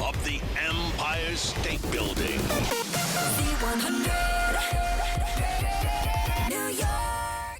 of the Empire State Building.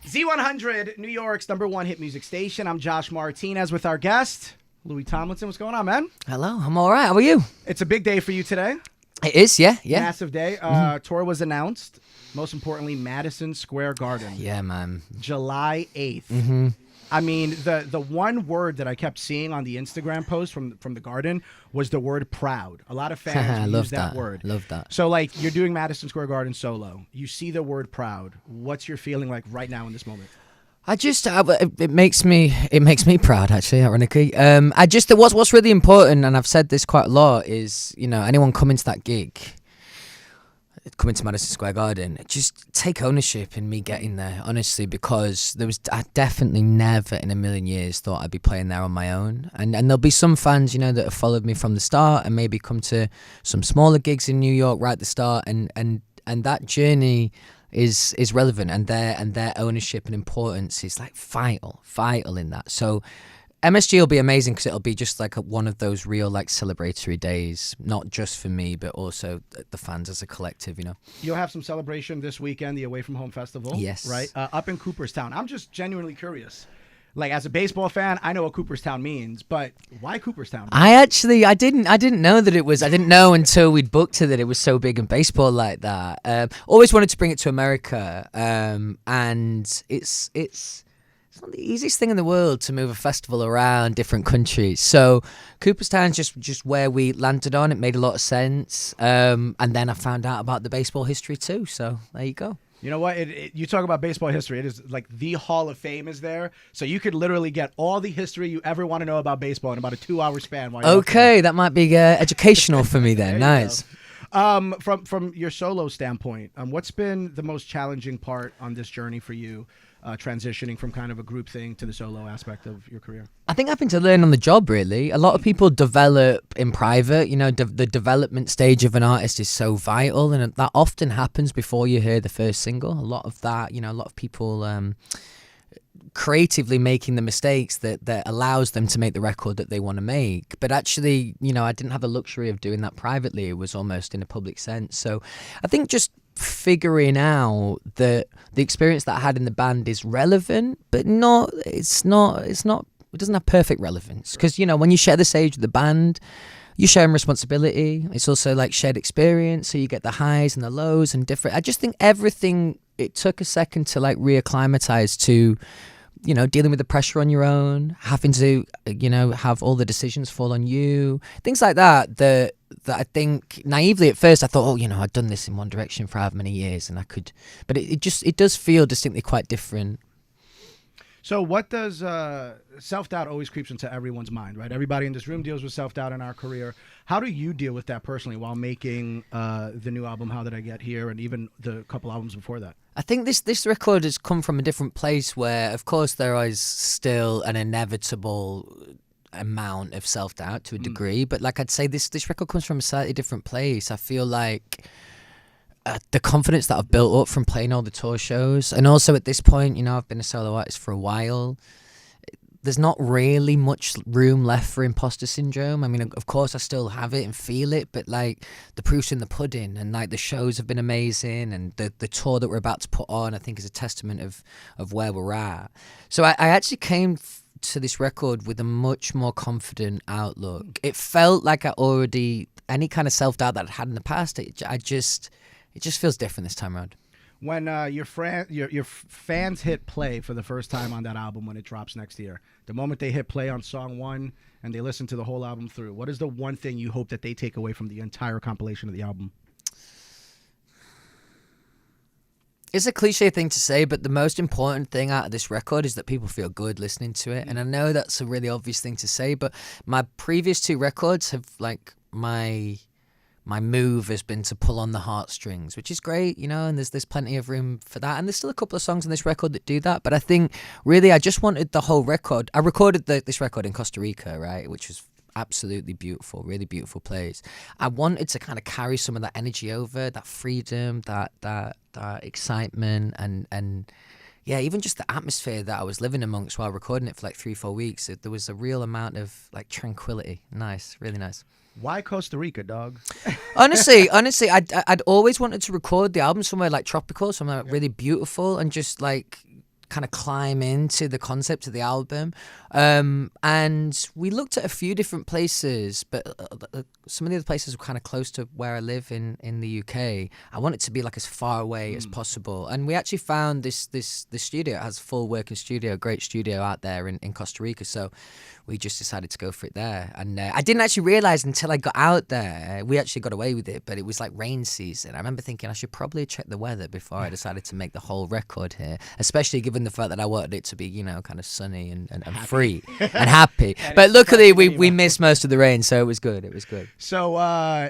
Z100, New York's #1 hit music station. I'm Josh Martinez with our guest, Louis Tomlinson. What's going on, man? Hello, I'm all right. How are you? It's a big day for you today. It is, yeah. Massive day. Tour was announced. Most importantly, Madison Square Garden. Yeah, man. July 8th. I mean, the one word that I kept seeing on the Instagram post from the Garden was the word proud. A lot of fans use that word. Love that. So, like, you're doing Madison Square Garden solo. You see the word proud. What's your feeling like right now in this moment? It makes me proud, actually, ironically. What's really important, and I've said this quite a lot, is, anyone coming to that gig, coming to Madison Square Garden, just take ownership in me getting there, honestly, because I definitely never in a million years thought I'd be playing there on my own. And there'll be some fans, that have followed me from the start and maybe come to some smaller gigs in New York right at the start, and that journey is relevant, and their ownership and importance is like vital in that. So MSG will be amazing because it'll be just like one of those real like celebratory days, not just for me, but also the fans as a collective, You'll have some celebration this weekend, the Away From Home Festival. Yes. Right? Up in Cooperstown. I'm just genuinely curious. Like, as a baseball fan, I know what Cooperstown means, but why Cooperstown? I didn't know that it was. I didn't know until we'd booked it that it was so big in baseball like that. Always wanted to bring it to America, and it's not the easiest thing in the world to move a festival around different countries. So Cooperstown's just where we landed on. It made a lot of sense, and then I found out about the baseball history too. So there you go. You know what? You talk about baseball history. It is like the Hall of Fame is there. So you could literally get all the history you ever want to know about baseball in about a 2-hour span. Okay, that might be educational for me then. Nice. From your solo standpoint, what's been the most challenging part on this journey for you, transitioning from kind of a group thing to the solo aspect of your career? I think having to learn on the job, really. A lot of people develop in private. The development stage of an artist is so vital, and that often happens before you hear the first single. A lot of that, a lot of people creatively making the mistakes that allows them to make the record that they want to make. But actually, I didn't have the luxury of doing that privately. It was almost in a public sense. So I think just figuring out that the experience that I had in the band is relevant, but it doesn't have perfect relevance. Because, when you share the stage with the band, you're sharing responsibility. It's also like shared experience. So you get the highs and the lows and different. I just think everything, it took a second to like reacclimatize to, dealing with the pressure on your own, having to, have all the decisions fall on you, things like that I think naively at first I thought, I'd done this in one direction for however many years and I could, but it does feel distinctly quite different. So what does self-doubt always creeps into everyone's mind, right? Everybody in this room deals with self-doubt in our career. How do you deal with that personally while making the new album, How Did I Get Here, and even the couple albums before that? I think this record has come from a different place where, of course, there is still an inevitable amount of self-doubt to a degree, but like I'd say this record comes from a slightly different place. I feel like the confidence that I've built up from playing all the tour shows, and also at this point, I've been a solo artist for a while. There's not really much room left for imposter syndrome. I mean, of course, I still have it and feel it, but like the proof's in the pudding, and like the shows have been amazing, and the tour that we're about to put on, I think, is a testament of where we're at. So I actually came to this record with a much more confident outlook. It felt like any kind of self-doubt that I'd had in the past, it just feels different this time around. When your fans hit play for the first time on that album when it drops next year, the moment they hit play on song 1 and they listen to the whole album through, what is the one thing you hope that they take away from the entire compilation of the album? It's a cliche thing to say, but the most important thing out of this record is that people feel good listening to it. And I know that's a really obvious thing to say, but my previous 2 records have like my move has been to pull on the heartstrings, which is great, and there's plenty of room for that. And there's still a couple of songs on this record that do that. But I think really I just wanted the whole record. I recorded this record in Costa Rica, right, which was absolutely beautiful, really beautiful place. I wanted to kind of carry some of that energy over, that freedom, that excitement, and yeah, even just the atmosphere that I was living amongst while recording it for like 3-4 weeks, there was a real amount of like tranquility. Nice, really nice. Why Costa Rica, dog? Honestly, I'd always wanted to record the album somewhere like tropical, somewhere like really beautiful, and just like kind of climb into the concept of the album. And we looked at a few different places, but some of the other places were kind of close to where I live in the UK. I want it to be like as far away as possible. And we actually found this studio. It has a full working studio, a great studio out there in Costa Rica. So we just decided to go for it there. And I didn't actually realize until I got out there, we actually got away with it, but it was like rain season. I remember thinking I should probably check the weather before I decided to make the whole record here, especially given the fact that I wanted it to be, you know, kind of sunny and free and happy. But luckily we missed most of the rain, so it was good. It was good. So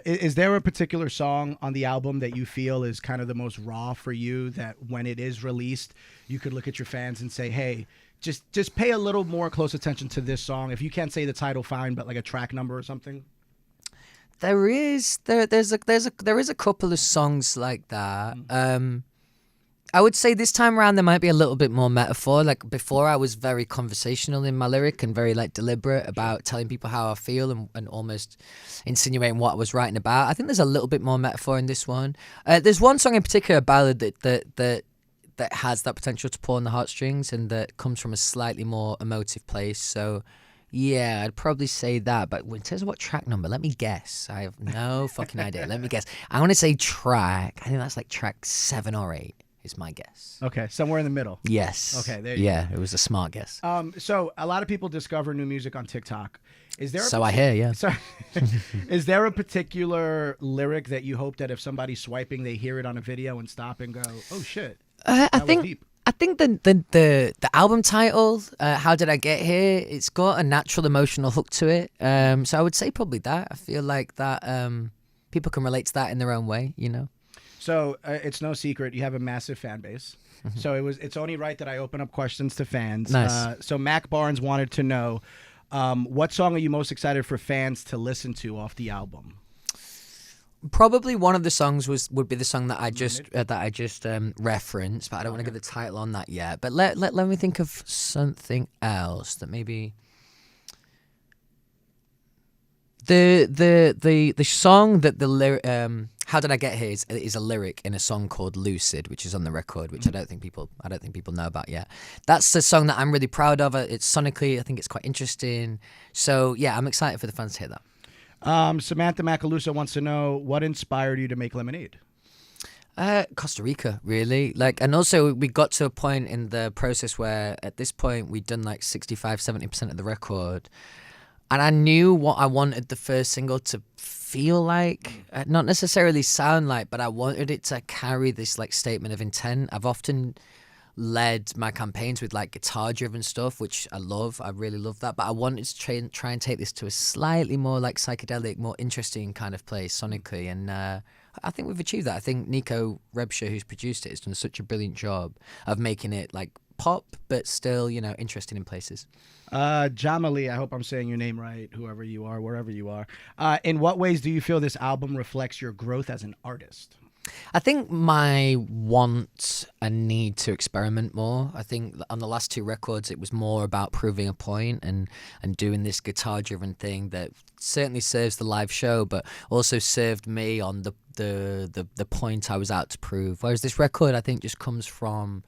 is there a particular song on the album that you feel is kind of the most raw for you, that when it is released, you could look at your fans and say, hey, just pay a little more close attention to this song? If you can't say the title, fine, but like a track number or something. There is a couple of songs like that. I would say this time around there might be a little bit more metaphor. Like before, I was very conversational in my lyric and very like deliberate about telling people how I feel and almost insinuating what I was writing about. I think there's a little bit more metaphor in this one. There's one song in particular, a ballad that has that potential to pull on the heartstrings and that comes from a slightly more emotive place. So yeah, I'd probably say that. But in terms of what track number, let me guess. I have no fucking idea. Let me guess. I want to say track. I think that's like track 7 or 8. Is my guess. Okay, somewhere in the middle. Yes. Okay, there you go. Yeah, it was a smart guess. So a lot of people discover new music on TikTok. Is there? I hear, yeah. So, is there a particular lyric that you hope that if somebody's swiping, they hear it on a video and stop and go, "Oh shit"? I think the album title, "How Did I Get Here?" It's got a natural emotional hook to it. So I would say probably that. I feel like that people can relate to that in their own way, you know. So it's no secret you have a massive fan base. So it's only right that I open up questions to fans. Nice. So Mac Barnes wanted to know, what song are you most excited for fans to listen to off the album? Probably one of the songs would be the song that I just referenced, but I don't want to give the title on that yet. But let me think of something else that maybe. The song that the lyric "How Did I Get Here" is a lyric in a song called "Lucid," which is on the record, which I don't think people know about yet. That's the song that I'm really proud of. It's sonically, I think it's quite interesting. So yeah, I'm excited for the fans to hear that. Samantha Macaluso wants to know, what inspired you to make Lemonade? Costa Rica, really. And also we got to a point in the process where at this point we'd done like 65-70% of the record. And I knew what I wanted the first single to feel like, not necessarily sound like, but I wanted it to carry this like statement of intent. I've often led my campaigns with like guitar-driven stuff, which I love. I really love that. But I wanted to try and take this to a slightly more like psychedelic, more interesting kind of place sonically. And I think we've achieved that. I think Nico Rebscher, who's produced it, has done such a brilliant job of making it like pop, but still, you know, interesting in places. Jamali, I hope I'm saying your name right, whoever you are, wherever you are. In what ways do you feel this album reflects your growth as an artist? I think my want and need to experiment more. I think on the last 2 records, it was more about proving a point and doing this guitar-driven thing that certainly serves the live show, but also served me on the point I was out to prove. Whereas this record, I think, just comes from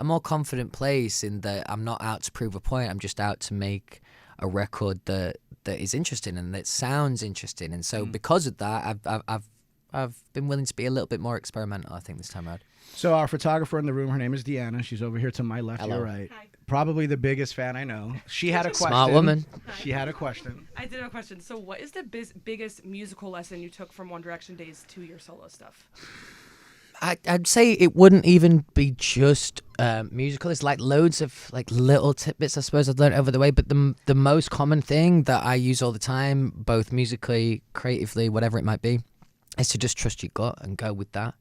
a more confident place in that I'm not out to prove a point. I'm just out to make a record that is interesting and that sounds interesting. And so because of that, I've been willing to be a little bit more experimental, I think, this time around. So our photographer in the room, her name is Deanna. She's over here to my left, Hello. your right. Hi. Probably the biggest fan I know. She had a question. Smart woman. She had a question. I did have a question. So what is the biggest musical lesson you took from One Direction days to your solo stuff? I'd say it wouldn't even be just musical. It's like loads of like little tidbits, I suppose, I've learned over the way. But the most common thing that I use all the time, both musically, creatively, whatever it might be, is to just trust your gut and go with that.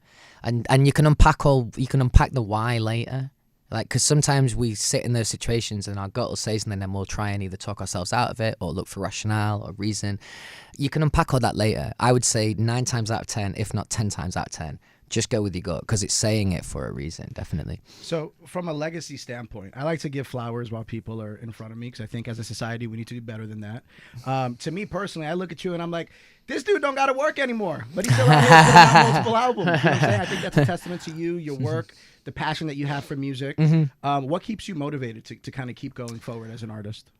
And you can unpack the why later. Like, because sometimes we sit in those situations and our gut will say something, and then we'll try and either talk ourselves out of it or look for rationale or reason. You can unpack all that later. I would say 9 times out of 10, if not 10 times out of 10, just go with your gut because it's saying it for a reason, definitely. So, from a legacy standpoint, I like to give flowers while people are in front of me because I think as a society we need to do better than that. To me personally, I look at you and I'm like, this dude don't got to work anymore, but he's still out here putting out multiple albums. You know what I'm saying? I think that's a testament to you, your work, the passion that you have for music. What keeps you motivated to kind of keep going forward as an artist?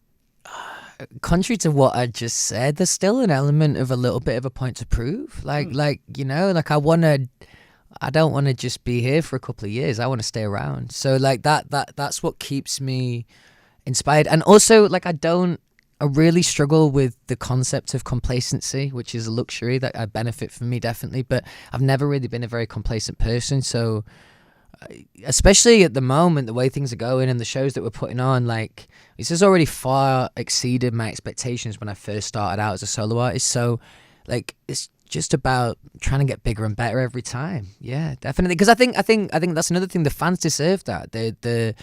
Contrary to what I just said, there's still an element of a little bit of a point to prove. Like you know, like I don't want to just be here for a couple of years. I want to stay around. So like that's what keeps me inspired. And also like I really struggle with the concept of complacency, which is a luxury that I benefit from me definitely, but I've never really been a very complacent person. So especially at the moment, the way things are going and the shows that we're putting on, like this has already far exceeded my expectations when I first started out as a solo artist. So like it's just about trying to get bigger and better every time. Yeah, definitely. Because I think that's another thing the fans deserve, that the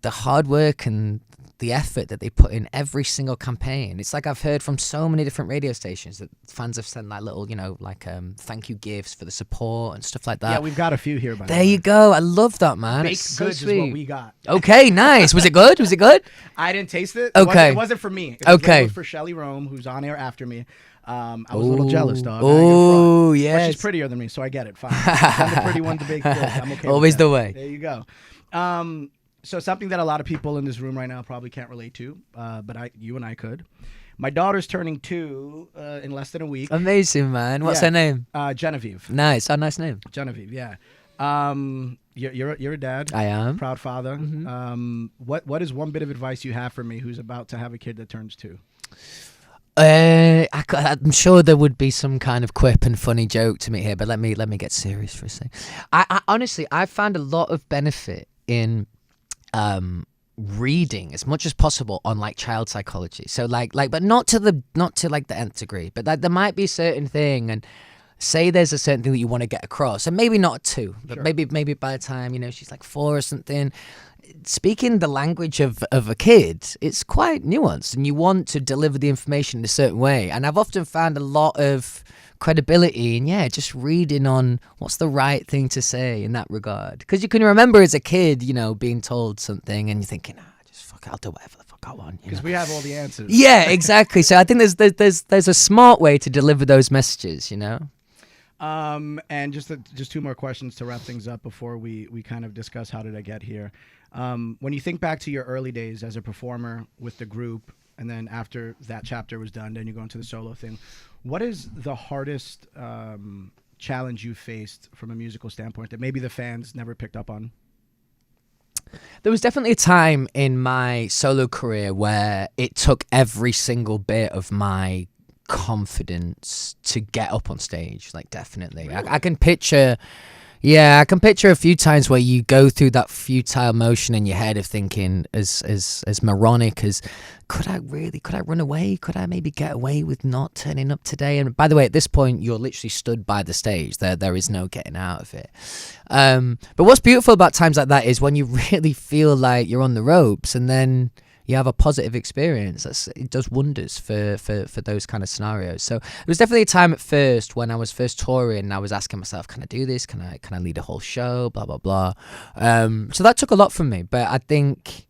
hard work and the effort that they put in every single campaign. It's like I've heard from so many different radio stations that fans have sent like little, you know, like thank you gifts for the support and stuff like that. Yeah, we've got a few here. By the way. There you go. I love that, man. Baked it's so goods sweet. is what we got. Okay, nice. Was it good? Was it good? I didn't taste it. Okay. It wasn't for me. Okay. It was for Shelly Rome, who's on air after me. I was a little jealous, dog. Oh, But yes. she's prettier than me, so I get it. Fine. I'm the pretty one to bake goods. I'm okay. Always with that. the way. There you go. So something that a lot of people in this room right now probably can't relate to, but you and I could. My daughter's turning 2 in less than a week. Amazing, man. What's her name? Genevieve. Nice. Oh, nice name. Genevieve, yeah. You're a dad. I am. Proud father. What is one bit of advice you have for me who's about to have a kid that turns 2? I'm sure there would be some kind of quip and funny joke to me here, but let me get serious for a second. I honestly, I found a lot of benefit in reading as much as possible on like child psychology. So like, but not to like the nth degree, but like there might be a certain thing, and say there's a certain thing that you want to get across, and maybe not 2, but Sure. maybe by the time, you know, she's like 4 or something, speaking the language of a kid, it's quite nuanced, and you want to deliver the information in a certain way. And I've often found a lot of credibility in just reading on what's the right thing to say in that regard, because you can remember as a kid, you know, being told something and you're thinking, just fuck it, I'll do whatever the fuck I want, Because we have all the answers. Yeah, exactly. So I think there's a smart way to deliver those messages, you know. And just 2 more questions to wrap things up before we kind of discuss how did I get here. When you think back to your early days as a performer with the group, and then after that chapter was done, then you go into the solo thing, what is the hardest challenge you faced from a musical standpoint that maybe the fans never picked up on? There was definitely a time in my solo career where it took every single bit of my confidence to get up on stage. Like, definitely. Really? I can picture a few times where you go through that futile motion in your head of thinking as moronic as, could I run away? Could I maybe get away with not turning up today? And by the way, at this point, you're literally stood by the stage. There is no getting out of it. But what's beautiful about times like that is when you really feel like you're on the ropes and then you have a positive experience. It does wonders for those kind of scenarios. So it was definitely a time at first when I was first touring and I was asking myself, can I do this? Can I lead a whole show? Blah, blah, blah. So that took a lot from me. But I think,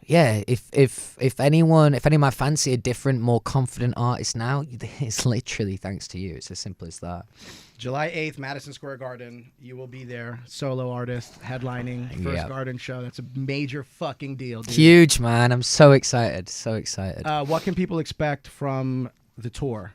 if any of my fans see a different, more confident artist now, it's literally thanks to you. It's as simple as that. July 8th, Madison Square Garden. You will be there. Solo artist, headlining, first Garden show. That's a major fucking deal, dude. Huge, man. I'm so excited. So excited. What can people expect from the tour?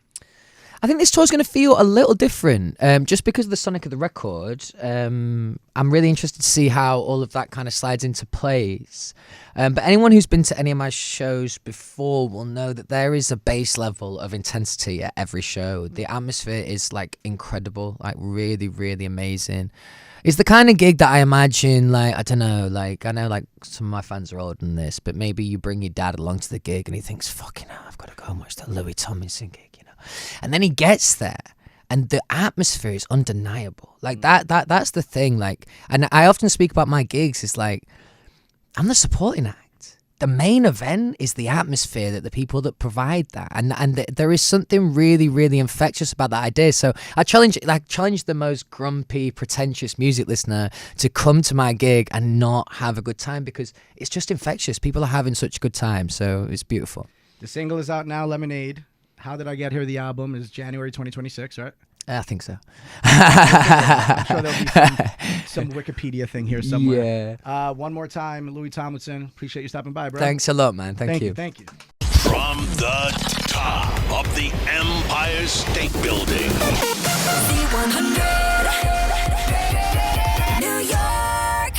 I think this tour's going to feel a little different, just because of the sonic of the record. I'm really interested to see how all of that kind of slides into place. But anyone who's been to any of my shows before will know that there is a base level of intensity at every show. The atmosphere is like incredible, like really, really amazing. It's the kind of gig that I imagine, like, I don't know, like, I know like some of my fans are older than this, but maybe you bring your dad along to the gig and he thinks, fucking hell, I've got to go and watch that Louis Tomlinson gig. And then he gets there and the atmosphere is undeniable. Like that's the thing. Like, and I often speak about my gigs. It's like, I'm the supporting act. the main event is the atmosphere that the people that provide that, and there is something really, really infectious about that idea. So I challenge the most grumpy, pretentious music listener to come to my gig and not have a good time, because it's just infectious. People are having such a good time, so it's beautiful. The single is out now, Lemonade. How Did I Get Here? The album is January 2026, right? I think so. I'm sure there'll be some Wikipedia thing here somewhere. Yeah. One more time, Louis Tomlinson. Appreciate you stopping by, bro. Thanks a lot, man. Thank you. Thank you. From the top of the Empire State Building. The 100.